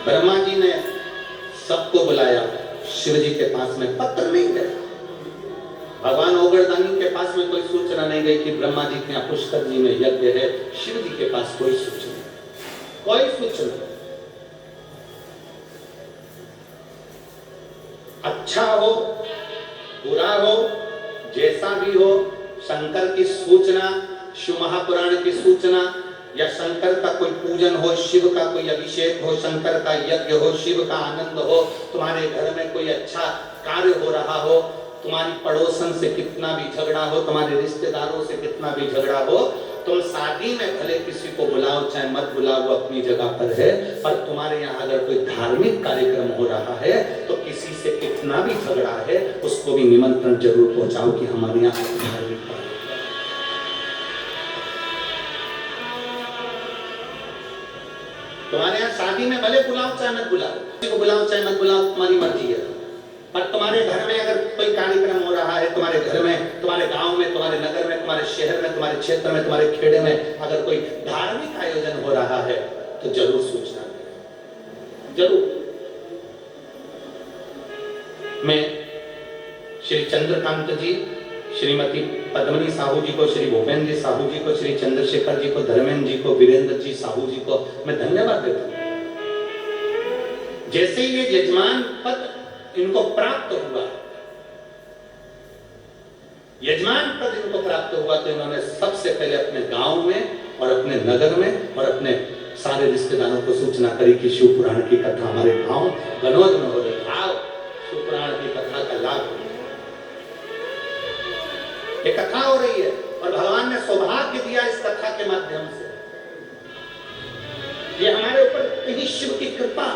ब्रह्मा जी ने सबको बुलाया, शिव जी के पास में पत्र नहीं गया। भगवान ओगरदानी के पास में कोई सूचना नहीं गई कि ब्रह्मा जी के यहाँ पुष्कर जी में यज्ञ है। शिव जी के पास कोई सूचना, कोई सूचना। अच्छा हो बुरा हो जैसा भी हो, शंकर की सूचना, शिव महापुराण की सूचना, या शंकर का कोई पूजन हो, शिव का कोई अभिषेक हो, शंकर का यज्ञ हो, शिव का आनंद हो, तुम्हारे घर में कोई अच्छा कार्य हो रहा हो, तुम्हारी पड़ोसन से कितना भी झगड़ा हो, तुम्हारे रिश्तेदारों से कितना भी झगड़ा हो, तुम शादी में भले किसी को बुलाओ चाहे मत बुलाओ, वो अपनी जगह पर है, पर तुम्हारे यहाँ अगर कोई धार्मिक कार्यक्रम हो रहा है तो किसी से कितना भी झगड़ा है उसको भी निमंत्रण जरूर पहुंचाओ कि हमारे यहाँ धार्मिक कार्यक्रम। तुम्हारे यहाँ शादी में भले बुलाओ चाहे मत बुलाओ, किसी को बुलाओ चाहे मत बुलाओ, तुम्हारी मर्जी है, पर तुम्हारे घर में अगर कोई कार्यक्रम हो रहा है, तुम्हारे घर में, तुम्हारे गांव में, तुम्हारे नगर में, तुम्हारे शहर में, तुम्हारे क्षेत्र में, तुम्हारे खेड़े में अगर कोई धार्मिक आयोजन हो रहा है तो जरूर सूचना दें, जरूर। मैं श्री चंद्रकांत जी, श्रीमती पद्मनी साहू जी को, श्री भूपेंद्र जी साहू जी को, श्री चंद्रशेखर जी को, धर्मेंद्र जी को, वीरेंद्र जी साहू जी को मैं धन्यवाद देता हूं। जैसे ये यजमान पद इनको प्राप्त हुआ, यजमान पद इनको प्राप्त हुआ, तो इन्होंने सबसे पहले अपने गांव में और अपने नगर में और अपने सारे रिश्तेदारों को सूचना करी कि शिव पुराण की कथा हमारे गांव गनौज में हो रही है, शिव पुराण की कथा का लाभ, ये कथा हो रही है और भगवान ने सौभाग्य दिया इस कथा के माध्यम से। ये हमारे ऊपर कहीं शिव की कृपा,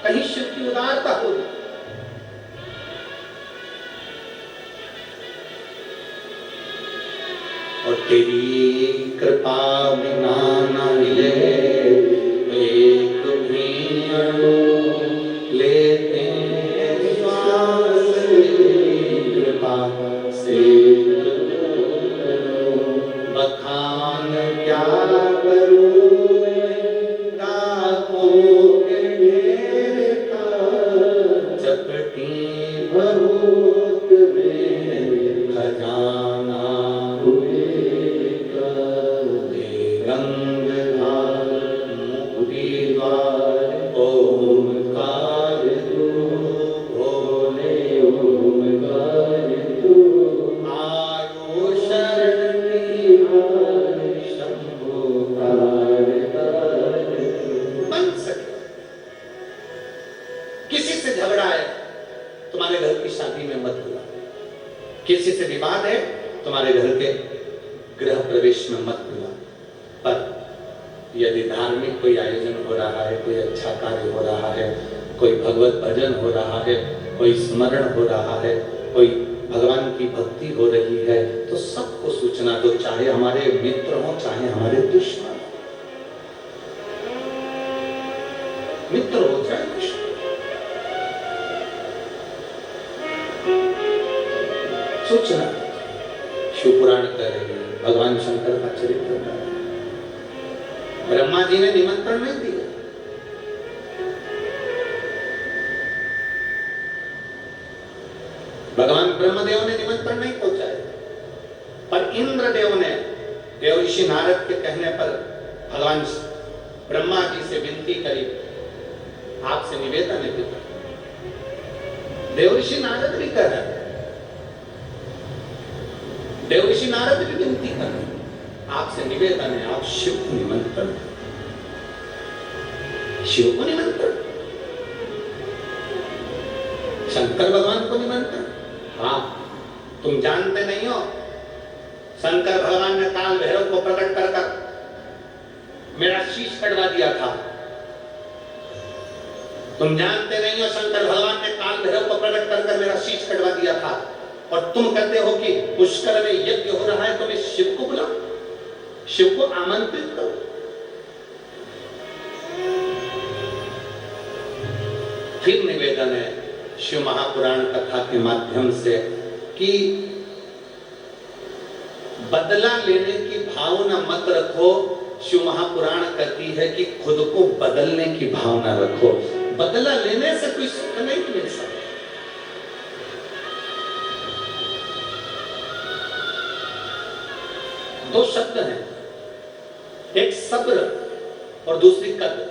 कहीं शिव की उदारता हो रही। और तेरी कृपा बिना न मिले एक भी अणु लेते श्वास, कृपा से बखान क्या करूं रातों के ढेर का, चपटी भरूत में खजाना किसी से विवाद है तुम्हारे घर के गृह प्रवेश में मत बुला, पर यदि धार्मिक कोई आयोजन हो रहा है, कोई अच्छा कार्य हो रहा है, कोई भगवत भजन हो रहा है, कोई स्मरण हो रहा है, कोई भगवान की भक्ति हो रही है, तो सबको सूचना दो, चाहे हमारे मित्र हो चाहे हमारे दुश्मन, मित्र हो चाहे दुश्मन, सूचना। शिव पुराण कह रही है, भगवान शंकर का चरित्र कह रही है। ब्रह्मा जी ने निमंत्रण नहीं दिया, भगवान ब्रह्मदेव ने निमंत्रण नहीं पहुंचाया, पर इंद्रदेव ने देव ऋषि नारद के कहने पर भगवान ब्रह्मा जी से विनती करी, आपसे निवेदन है पिता। देव ऋषि नारद भी कह रहे हैं, देव ऋषि नारद भी विनती कर रहे हैं, आपसे निवेदन है आप शिव को निमंत्रण, शिव को निमंत्रण, शंकर भगवान को निमंत्रण। हाँ, तुम जानते नहीं हो, शंकर भगवान ने काल भैरव को प्रकट कर कर मेरा शीश कटवा दिया था। तुम जानते नहीं हो, शंकर भगवान ने काल भैरव को प्रकट कर कर मेरा शीश कटवा दिया था, और तुम कहते हो कि पुष्कर में यज्ञ हो रहा है, तो मैं शिव को बुलाऊं, शिव को आमंत्रित करो। फिर निवेदन है शिव महापुराण कथा के माध्यम से कि बदला लेने की भावना मत रखो। शिव महापुराण कहती है कि खुद को बदलने की भावना रखो। बदला लेने से कोई सुख नहीं मिल सकता। दो शब्द हैं, एक सब्र और दूसरी कद्र।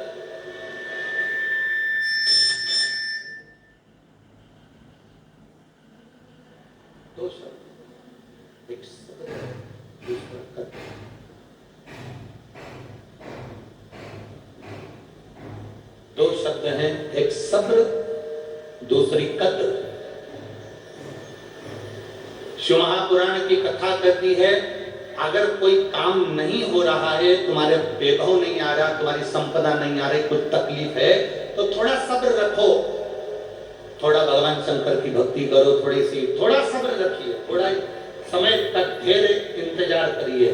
दो शब्द, एक सब्र, दूसरा कद्र। दो शब्द हैं, एक सब्र, दूसरी कद्र। शिव महापुराण की कथा कहती है, अगर कोई काम नहीं हो रहा है, तुम्हारे वैभव नहीं आ रहा, तुम्हारी संपदा नहीं आ रही, कुछ तकलीफ है, तो थोड़ा सब्र रखो, थोड़ा भगवान शंकर की भक्ति करो, थोड़ा सब्र रखिए, थोड़ा समय तक धैर्य इंतजार करिए,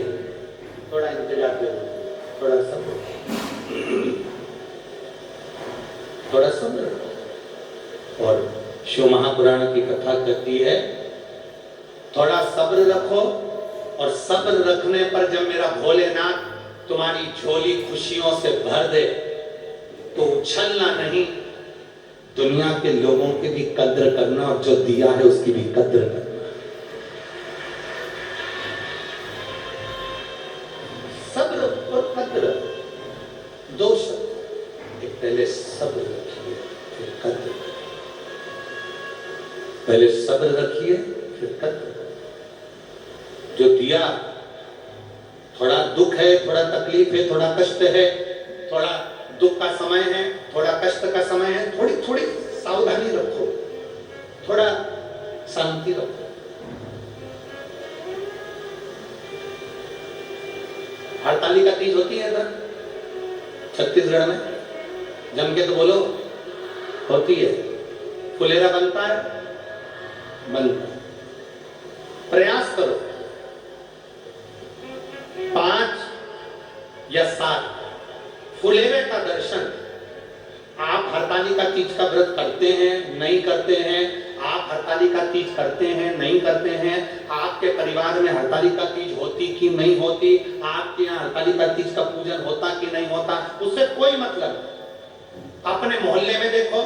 थोड़ा इंतजार करो, थोड़ा सब्र, थोड़ा सब्र। और शिव महापुराण की कथा कहती है, थोड़ा सब्र रखो, और सब्र रखने पर जब मेरा भोलेनाथ तुम्हारी झोली खुशियों से भर दे, तो उछलना नहीं, दुनिया के लोगों की भी कद्र करना, और जो दिया है उसकी भी कद्र करना। सब्र और कद्र दो शब्द, एक पहले सब्र रखिए फिर कद्र, पहले सब्र रखिए फिर कद्र। जो दिया, थोड़ा दुख है, थोड़ा तकलीफ है, थोड़ा कष्ट है, थोड़ा दुख का समय है, थोड़ा कष्ट का समय है, थोड़ी थोड़ी सावधानी रखो, थोड़ा शांति रखो। हड़ताली का तीज होती है ना छत्तीसगढ़ में, जम के तो बोलो, होती है। फुलेरा बनता है, बनता है। प्रयास करो, 5 या 7 फुलेरे का दर्शन। आप हरताली का तीज का व्रत करते हैं, नहीं करते हैं, आप हरताली का तीज करते हैं, नहीं करते हैं, आपके परिवार में हरताली का तीज होती कि नहीं होती, आपके यहाँ हरताली का तीज का पूजन होता कि नहीं होता, उससे कोई मतलब। अपने मोहल्ले में देखो,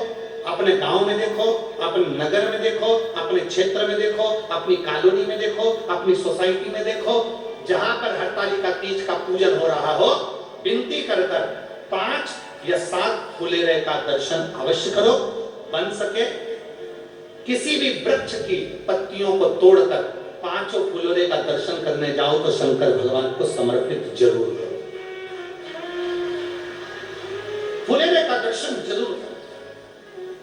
अपने गांव में देखो, अपने नगर में देखो, अपने क्षेत्र में देखो, अपनी कॉलोनी में देखो, अपनी सोसाइटी में देखो, जहां पर हरताली का तीज का पूजन हो रहा हो, विनती कर 5 या 7 फुलेरे का दर्शन अवश्य करो। बन सके किसी भी वृक्ष की पत्तियों को तोड़कर 5 फुलेरे का दर्शन करने जाओ तो शंकर भगवान को समर्पित जरूर करो। फुलेरे का दर्शन जरूर करो।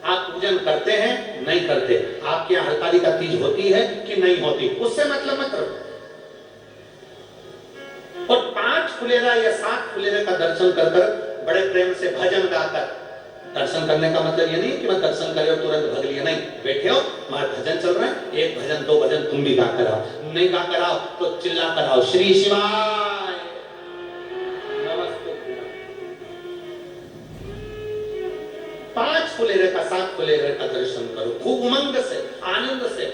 आप पूजन करते हैं, नहीं करते, आपके यहाँ हरताली का तीज होती है कि नहीं होती, उससे मतलब मत रखो। और 5 फुलेरा या 7 फुलेरे का दर्शन कर बड़े प्रेम से भजन गाकर दर्शन करने का मतलब ये नहीं कि मैं दर्शन करे और तुरंत भग लिया, नहीं, बैठे हो, हमारा भजन चल रहा है, 1 भजन 2 भजन तुम भी गा कर आओ, नहीं गा कर आओ तो चिल्ला कर आओ, श्री शिवाय नमस्ते। 5 फुलेरे का 7 फुलेरे का दर्शन करो, खूब उमंग से, आनंद से,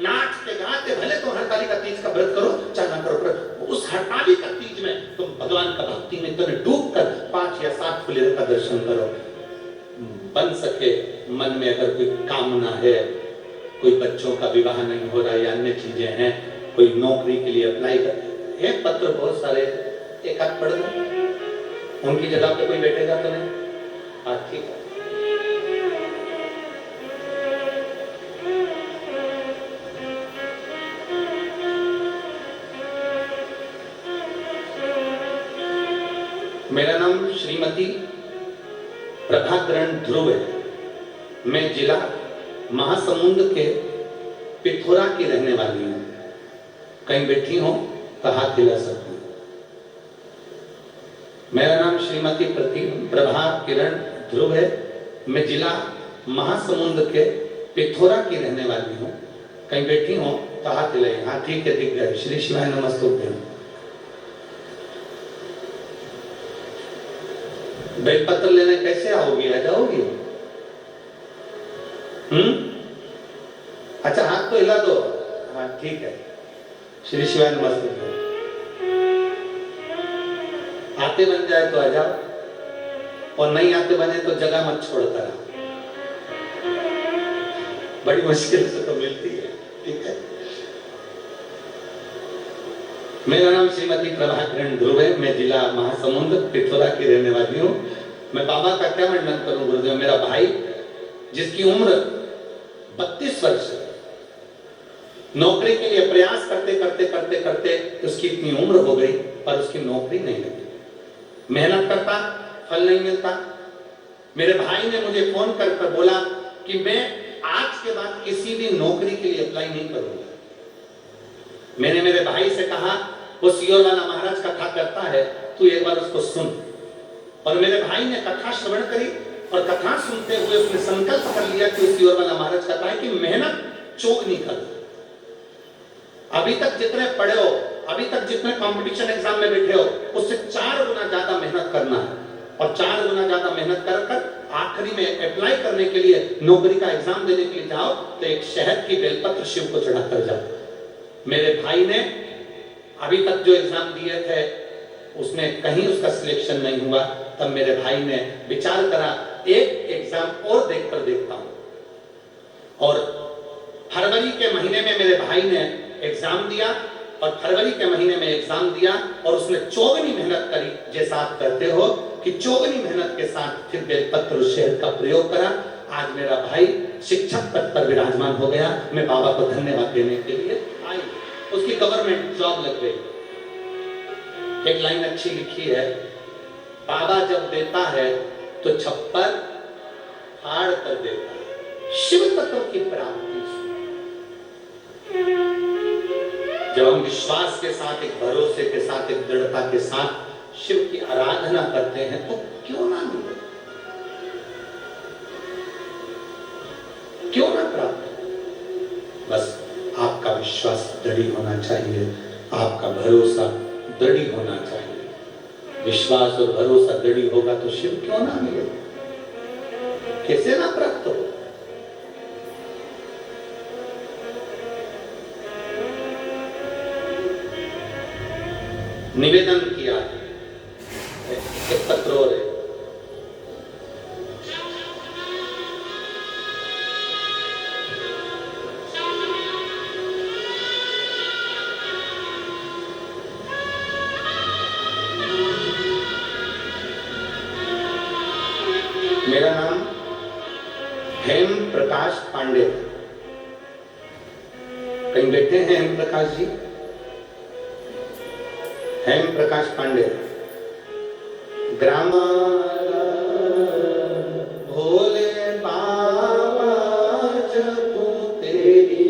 नाचते गाते, भले तुम हरताली का तीज का व्रत करो चाहे ना करो, उस हरताली का तीज में तुम भगवान का भक्ति में तुमने डूब कर 5 या 7 फुलेरे का दर्शन करो। बन सके मन में अगर कोई कामना है, कोई बच्चों का विवाह नहीं हो रहा या अन्य चीजें हैं, कोई नौकरी के लिए अप्लाई कर, ये पत्र बहुत सारे, एक हाथ पढ़ दो, उनकी जगह पे कोई बैठेगा तो नहीं, हाँ ठीक है। मेरा नाम श्रीमती प्रभाकरण ध्रुव है। मैं जिला महासमुंद के पिथौरा की रहने वाली हूँ। कहीं बैठी हो तो हाथ हिला सकती हूँ। मेरा नाम श्रीमती प्रभाकरण ध्रुव है। मैं जिला महासमुंद के पिथौरा की रहने वाली हूँ। कहीं बैठी हो तो हाथ हिलाइए। हाँ ठीक है, दिख गए। श्री शिवाय नमस्तुभ्यं। बेलपत्र लेने कैसे आओगी? आ जाओगी? अच्छा हाथ तो हिला दो। हाँ ठीक है। श्री शिवाय नमस्तुभ्यं। आते बन जाए तो आ जाओ, और नहीं आते बने तो जगह मत छोड़ कर आओ। बड़ी मुश्किल से तो मिलती है। ठीक है, मेरा नाम श्रीमती प्रभा किरण ध्रुव है, मैं जिला महासमुंद पिथौरा की रहने वाली हूँ। मैं बाबा का क्या वर्णन करूं गुरुदेव। मेरा भाई जिसकी उम्र 32 वर्ष है, नौकरी के लिए प्रयास करते करते करते करते उसकी इतनी उम्र हो गई पर उसकी नौकरी नहीं लगी। मेहनत करता, फल नहीं मिलता। मेरे भाई ने मुझे फोन कर बोला कि मैं आज के बाद किसी भी नौकरी के लिए अप्लाई नहीं करूंगा। मैंने मेरे भाई से कहा, वो सियोर वाला महाराज कथा करता है, तू एक बार उसको सुन। और मेरे भाई ने कथा श्रवण करी और कथा सुनते हुए उसने संकल्प कर लिया कि सियोर वाला महाराज कथा है कि मेहनत चूक नहीं करना। अभी तक जितने पढ़े हो, अभी तक जितने कंपटीशन एग्जाम में बैठे हो, उससे 4 गुना ज्यादा मेहनत करना है। और 4 गुना ज्यादा मेहनत कर आखिरी में अप्लाई करने के लिए, नौकरी का एग्जाम देने के लिए जाओ तो एक शहद की बेलपत्र शिव को चढ़ा कर जाओ। मेरे भाई ने अभी तक जो एग्जाम दिए थे उसमें कहीं उसका सिलेक्शन नहीं हुआ। तब मेरे भाई ने विचार करा, एक एग्जाम और देखकर देखता हूं। और फरवरी के महीने में मेरे भाई ने एग्जाम दिया और फरवरी के महीने में एग्जाम दिया और उसने चौगनी मेहनत करी, जैसा आप करते हो कि चौगनी मेहनत के साथ फिर बेलपत्र और शहद का प्रयोग करा। आज मेरा भाई शिक्षक पद पर विराजमान हो गया। मैं बाबा को धन्यवाद देने के लिए आई। उसकी गवर्नमेंट जॉब लग गई। एक लाइन अच्छी लिखी है, बाबा जब देता है तो छप्पर फाड़ कर देता है, शिव तत्व की प्राप्ति। जब हम विश्वास के साथ, एक भरोसे के साथ, एक दृढ़ता के साथ शिव की आराधना करते हैं तो क्यों ना मिले, क्यों ना प्राप्त। बस आपका विश्वास दृढ़ होना चाहिए, आपका भरोसा दृढ़ होना चाहिए। विश्वास और भरोसा दृढ़ होगा तो शिव क्यों ना मिले, कैसे ना प्राप्त हो। निवेदन किया एक पत्र और है। मेरा नाम हेम प्रकाश पांडे। कहीं बैठे हैं हेम प्रकाश जी? हेम प्रकाश पांडे। ग्राम भोले बाबा जपू तेरी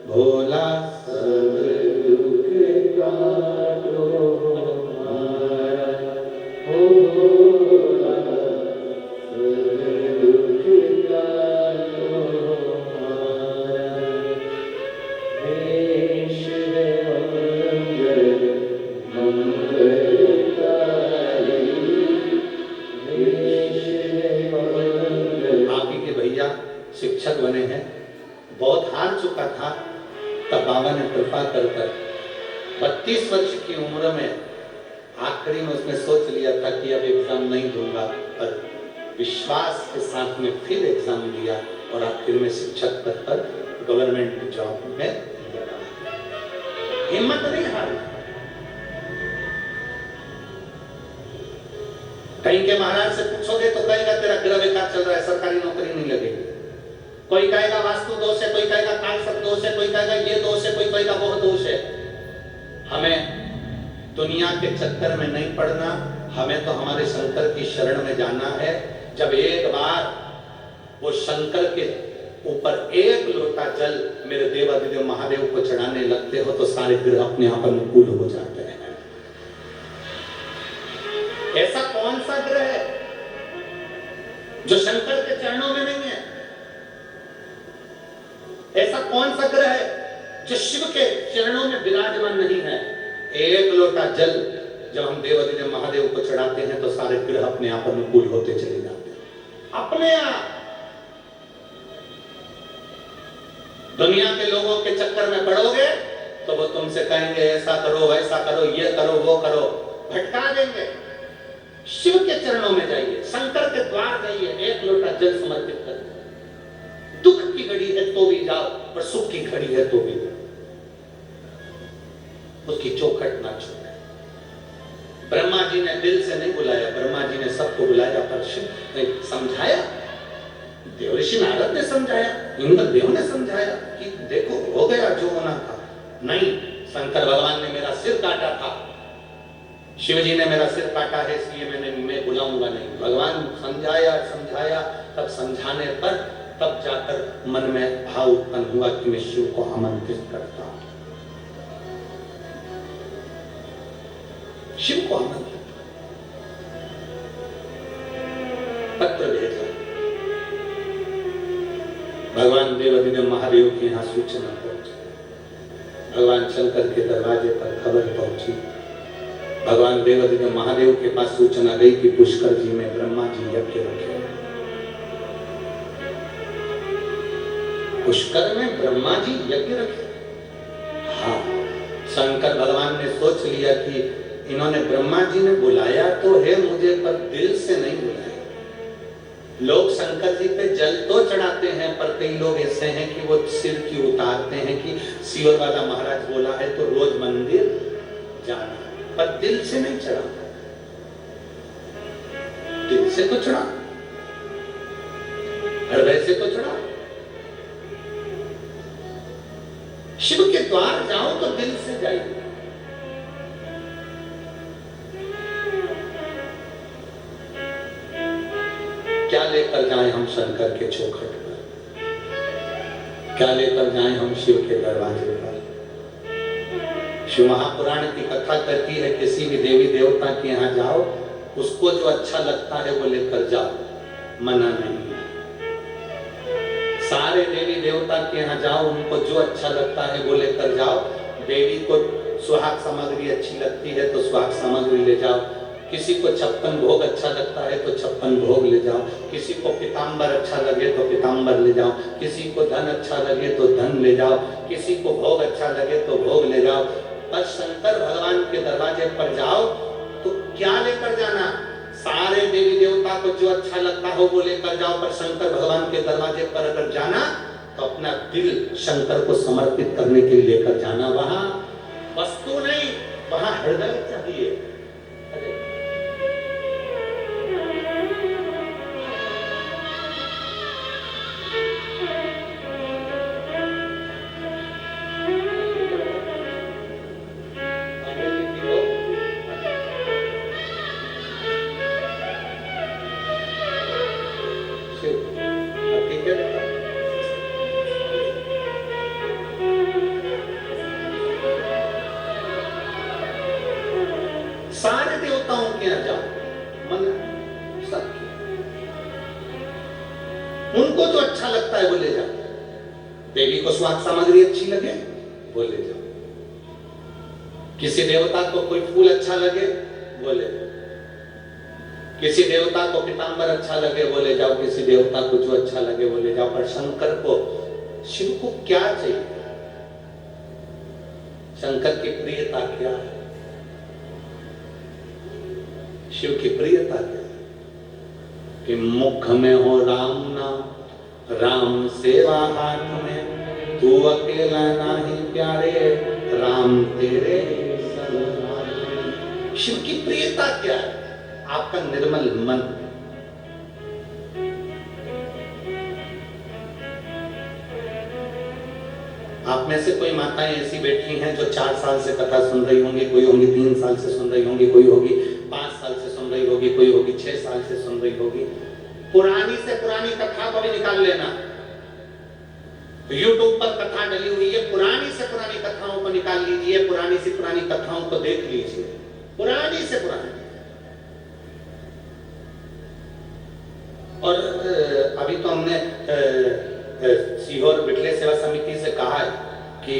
भोला सब दुख काटो हमारा, भोला सब दुख काटो हमारा। शिक्षक बने हैं, बहुत हार चुका था, तब बाबा ने कृपा कर 32 वर्ष की उम्र में आखिरी में उसने सोच लिया था कि अब एग्जाम नहीं दूंगा, पर विश्वास के साथ में फिर एग्जाम दिया और आखिर में शिक्षक पद पर गवर्नमेंट जॉब में लगा। हिम्मत नहीं हारी। कहीं के महाराज से पूछोगे तो कहेगा तेरा ग्रह बेकार चल रहा है, सरकारी नौकरी नहीं लगेगी। कोई कहेगा वास्तु दोष है, कोई कहेगा काल सर्प दोष है, कोई कहेगा ये दोष है, कोई कहेगा वो दोष है। हमें दुनिया के चक्कर में नहीं पड़ना, हमें तो हमारे शंकर की शरण में जाना है। जब एक बार वो शंकर के ऊपर एक लोटा जल मेरे देवादिदेव महादेव को चढ़ाने लगते हो तो सारे ग्रह अपने आप अनुकूल हो जाते हैं। ऐसा कौन सा ग्रह है जो शंकर के चरणों में नहीं है? ऐसा कौन सा ग्रह है जो शिव के चरणों में विराजमान नहीं है? एक लोटा जल जब हम देवादिदेव महादेव को चढ़ाते हैं तो सारे ग्रह अपने आप अनुकूल होते चले जाते हैं, अपने आप। दुनिया के लोगों के चक्कर में पड़ोगे तो वो तुमसे कहेंगे ऐसा करो, वैसा करो, ये करो, वो करो, भटका देंगे। शिव के चरणों में जाइए, शंकर के द्वार जाइए, एक लोटा जल समर्पित करिए। दुख की घड़ी है तो भी जाओ, और सुख की घड़ी है तो भी जाओ, उसकी चौखट ना छोड़े। ब्रह्मा जी ने दिल से नहीं बुलाया, ब्रह्मा जी ने सबको बुलाया, पर शिव ने समझाया, देवऋषि नारद ने समझाया, इंद्रदेव ने समझाया कि देखो हो गया जो होना था। नहीं, शंकर भगवान ने मेरा सिर काटा था, शिवजी ने मेरा सिर काटा है, इसलिए मैं बुलाऊंगा नहीं। भगवान समझाया, तब समझाने पर तब जाकर मन में भाव उत्पन्न हुआ कि मैं शिव को आमंत्रित करता हूं, शिव को आमंत्रित। पत्र भेजा, भगवान देवादिदेव महादेव के यहाँ सूचना पहुंची, भगवान शंकर के दरवाजे पर खबर पहुंची, भगवान देवादिदेव महादेव के पास सूचना गई कि पुष्कर जी में ब्रह्मा जी यज्ञ रखे, पुष्कर में ब्रह्मा जी यज्ञ रखे। हाँ, शंकर भगवान ने सोच लिया कि इन्होंने ब्रह्मा जी ने बुलाया तो है मुझे, पर दिल से नहीं बुलाया। लोग शंकर जी पे जल तो चढ़ाते हैं, पर कई लोग ऐसे हैं कि वो सिर की उतारते हैं कि सियोर वाला महाराज बोला है तो रोज मंदिर जाना, पर दिल से नहीं चढ़ाता। दिल से तो चढ़ा, हृदय से तो चढ़ा। शिव के द्वार जाओ तो दिल से जाइए। क्या लेकर जाएं हम शंकर के चौखट पर, क्या लेकर जाएं हम शिव के दरवाजे पर। शिव महापुराण की कथा कहती है किसी भी देवी देवता के यहाँ जाओ, उसको जो अच्छा लगता है वो लेकर जाओ, मना नहीं है। सारे देवी देवता के यहाँ जाओ, उनको जो अच्छा लगता है वो लेकर जाओ। देवी को सुहाग सामग्री अच्छी लगती है तो सुहाग सामग्री ले जाओ, किसी को 56 भोग अच्छा लगता है तो 56 भोग ले जाओ, किसी को पीताम्बर अच्छा लगे तो पीताम्बर ले जाओ, किसी को धन अच्छा लगे तो धन ले जाओ, किसी को भोग अच्छा लगे तो भोग ले जाओ। पर शंकर भगवान के दरवाजे पर जाओ तो क्या लेकर जाना? सारे देवी देवता को जो अच्छा लगता हो वो लेकर जाओ, पर शंकर भगवान के दरवाजे पर अगर जाना तो अपना दिल शंकर को समर्पित करने के लिए लेकर जाना। वहां वस्तु नहीं, वहां हृदय चाहिए। सारे देवताओं के यहाँ जाओ, मन सबके, उनको जो अच्छा लगता है वो ले जाओ। देवी को स्वाद सामग्री अच्छी लगे वो ले जाओ, किसी देवता को कोई फूल अच्छा लगे वो ले जाओ, किसी देवता को पीताम्बर अच्छा लगे वो ले जाओ, किसी देवता को जो अच्छा लगे वो ले जाओ। पर शंकर को, शिव को क्या चाहिए? शंकर की प्रियता क्या है? शिव की प्रियता क्या है? कि मुख में हो राम नाम, राम सेवा हाथ में, तू अकेला नहीं प्यारे, राम तेरे संग। शिव की प्रियता क्या है? आपका निर्मल मन। आप में से कोई माताएं ऐसी बैठी हैं जो 4 साल से कथा सुन रही होंगी, कोई होंगी 3 साल से सुन रही होंगी, कोई होगी 5 साल से सुन रही होगी, कोई होगी 6 साल से सुन रही होगी। पुरानी से पुरानी कथा को भी निकाल लेना। YouTube पर कथा डली हुई है, पुरानी से पुरानी कथाओं को निकाल लीजिए, पुरानी से पुरानी कथाओं को देख लीजिए, पुरानी से पुरानी। और अभी तो हमने सीहोर बिटले सेवा समिति से कहा है कि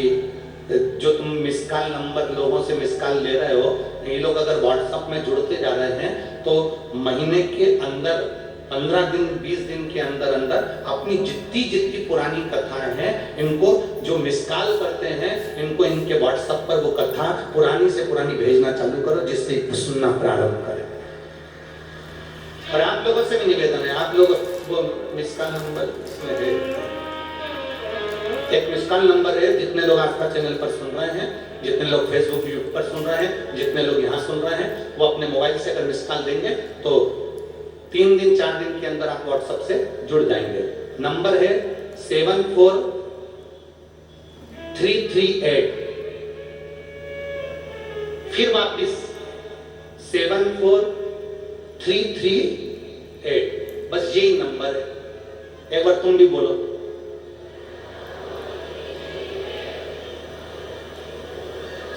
जो तुम मिस कॉल नंबर लोगों से मिस कॉल ले रहे हो, ये लोग अगर व्हाट्सएप में जुड़ते जा रहे हैं तो महीने के अंदर 15 दिन 20 दिन के अंदर अंदर अपनी जितनी पुरानी कथाएं हैं, इनको जो मिस कॉल करते हैं, इनको इनके व्हाट्सएप पर वो कथा पुरानी से पुरानी भेजना चालू करो, जिससे सुनना प्रारंभ करें। और आप लोगों से भी निवेदन है, आप लोग वो मिस कॉल नंबर इसमें एक मिस कॉल नंबर है, जितने लोग आस्था चैनल पर सुन रहे हैं, जितने लोग फेसबुक यूट्यूब पर सुन रहे हैं, जितने लोग यहाँ सुन रहे हैं, वो अपने मोबाइल से अगर मिस कॉल देंगे तो 3 दिन 4 दिन के अंदर आप व्हाट्सएप से जुड़ जाएंगे। नंबर है 74338, फिर वापिस 74338, बस यही नंबर है। एक बार तुम भी बोलो,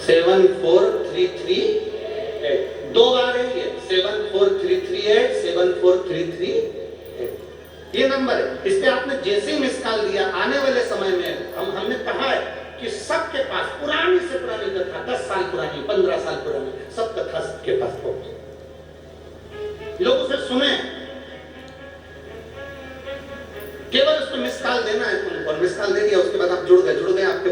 74338, 2 बार है ये, 74338, 74338, ये नंबर है। इस पे आपने जैसे ही मिस कॉल दिया, आने वाले समय में हमने कहा है कि सबके पास पुरानी से पुरानी कथा, 10 साल पुरानी, 15 साल पुरानी, सब कथा सबके पास पहुंचे, लोग उसे सुने। केवल उसको मिस कॉल देना है तुमको, और मिस कॉल दे दिया, उसके बाद आप जुड़ गए आपके